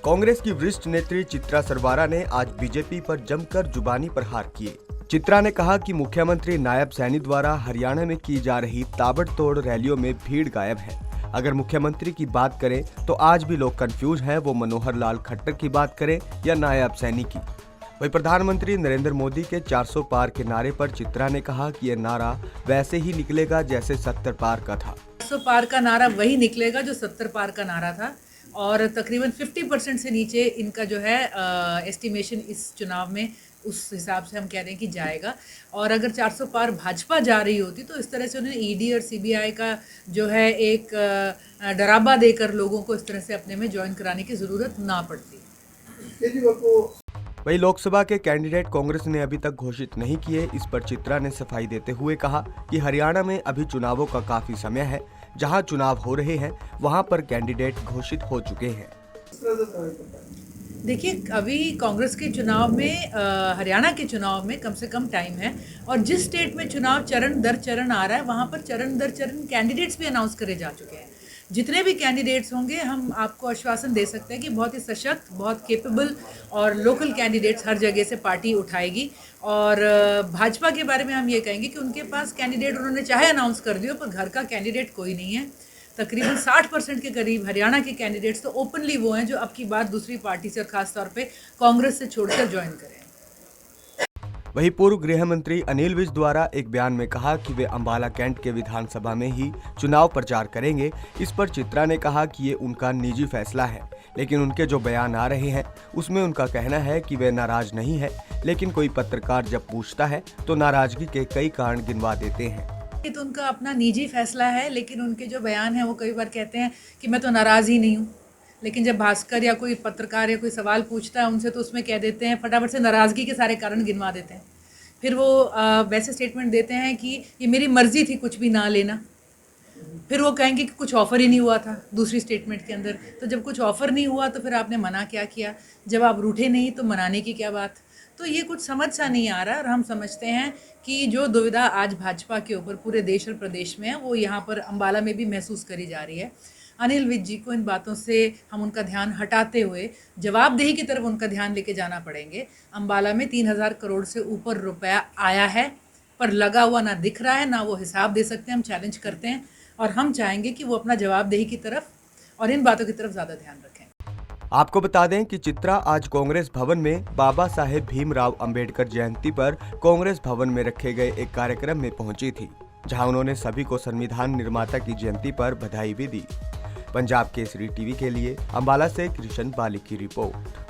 कांग्रेस की वरिष्ठ नेत्री चित्रा सरवारा ने आज बीजेपी पर जमकर जुबानी प्रहार किए। चित्रा ने कहा कि मुख्यमंत्री नायब सैनी द्वारा हरियाणा में की जा रही ताबड़तोड़ रैलियों में भीड़ गायब है। अगर मुख्यमंत्री की बात करें तो आज भी लोग कंफ्यूज हैं, वो मनोहर लाल खट्टर की बात करें या नायब सैनी की। वही प्रधानमंत्री नरेंद्र मोदी के 400 पार के नारे पर चित्रा ने कहा कि यह नारा वैसे ही निकलेगा जैसे 70 पार का था। 400 पार का नारा वही निकलेगा जो 70 पार का नारा था और तकरीबन 50% से नीचे इनका जो है एस्टिमेशन इस चुनाव में उस हिसाब से हम कह रहे हैं कि जाएगा। और अगर 400 पार भाजपा जा रही होती तो इस तरह से उन्हें ईडी और सीबीआई का जो है एक डरावा देकर लोगों को इस तरह से अपने में ज्वाइन कराने की ज़रूरत ना पड़ती। वही लोकसभा के कैंडिडेट कांग्रेस ने अभी तक घोषित नहीं किए। इस पर चित्रा ने सफाई देते हुए कहा कि हरियाणा में अभी चुनावों का काफी समय है, जहां चुनाव हो रहे हैं वहां पर कैंडिडेट घोषित हो चुके हैं। देखिए, अभी कांग्रेस के चुनाव में हरियाणा के चुनाव में कम से कम टाइम है और जिस स्टेट में चुनाव चरण दर चरण आ रहा है वहाँ पर चरण दर चरण कैंडिडेट्स भी अनाउंस करे जा चुके हैं। जितने भी कैंडिडेट्स होंगे हम आपको आश्वासन दे सकते हैं कि बहुत ही सशक्त, बहुत केपेबल और लोकल कैंडिडेट्स हर जगह से पार्टी उठाएगी। और भाजपा के बारे में हम ये कहेंगे कि उनके पास कैंडिडेट उन्होंने चाहे अनाउंस कर दिया पर घर का कैंडिडेट कोई नहीं है। तकरीबन 60% के करीब हरियाणा के कैंडिडेट्स तो ओपनली वो हैं जो अब की बार दूसरी पार्टी से और खासतौर पे कांग्रेस से छोड़कर ज्वाइन करें। वहीं पूर्व गृह मंत्री अनिल विज द्वारा एक बयान में कहा कि वे अंबाला कैंट के विधानसभा में ही चुनाव प्रचार करेंगे। इस पर चित्रा ने कहा कि ये उनका निजी फैसला है, लेकिन उनके जो बयान आ रहे हैं उसमें उनका कहना है कि वे नाराज नहीं है, लेकिन कोई पत्रकार जब पूछता है तो नाराजगी के कई कारण गिनवा देते हैं। ये तो उनका अपना निजी फैसला है, लेकिन उनके जो बयान हैं वो कई बार कहते हैं कि मैं तो नाराज़ ही नहीं हूँ, लेकिन जब भास्कर या कोई पत्रकार या कोई सवाल पूछता है उनसे तो उसमें कह देते हैं, फटाफट से नाराज़गी के सारे कारण गिनवा देते हैं। फिर वो वैसे स्टेटमेंट देते हैं कि ये मेरी मर्ज़ी थी कुछ भी ना लेना। फिर वो कहेंगे कि कुछ ऑफ़र ही नहीं हुआ था दूसरी स्टेटमेंट के अंदर। तो जब कुछ ऑफ़र नहीं हुआ तो फिर आपने मना क्या किया? जब आप रूठे नहीं तो मनाने की क्या बात? तो ये कुछ समझ सा नहीं आ रहा और हम समझते हैं कि जो दुविधा आज भाजपा के ऊपर पूरे देश और प्रदेश में है वो यहाँ पर अंबाला में भी महसूस करी जा रही है। अनिल विज जी को इन बातों से हम उनका ध्यान हटाते हुए जवाबदेही की तरफ उनका ध्यान लेके जाना पड़ेंगे। अंबाला में 3000 करोड़ से ऊपर रुपया आया है पर लगा हुआ ना दिख रहा है, ना वो हिसाब दे सकते हैं। हम चैलेंज करते हैं और हम चाहेंगे कि वो अपना जवाबदेही की तरफ और इन बातों की तरफ ज़्यादा ध्यान रखें। आपको बता दें कि चित्रा आज कांग्रेस भवन में बाबा साहेब भीमराव अंबेडकर जयंती पर कांग्रेस भवन में रखे गए एक कार्यक्रम में पहुंची थी, जहां उन्होंने सभी को संविधान निर्माता की जयंती पर बधाई भी दी। पंजाब केसरी टीवी के लिए अंबाला से कृष्ण बाली की रिपोर्ट।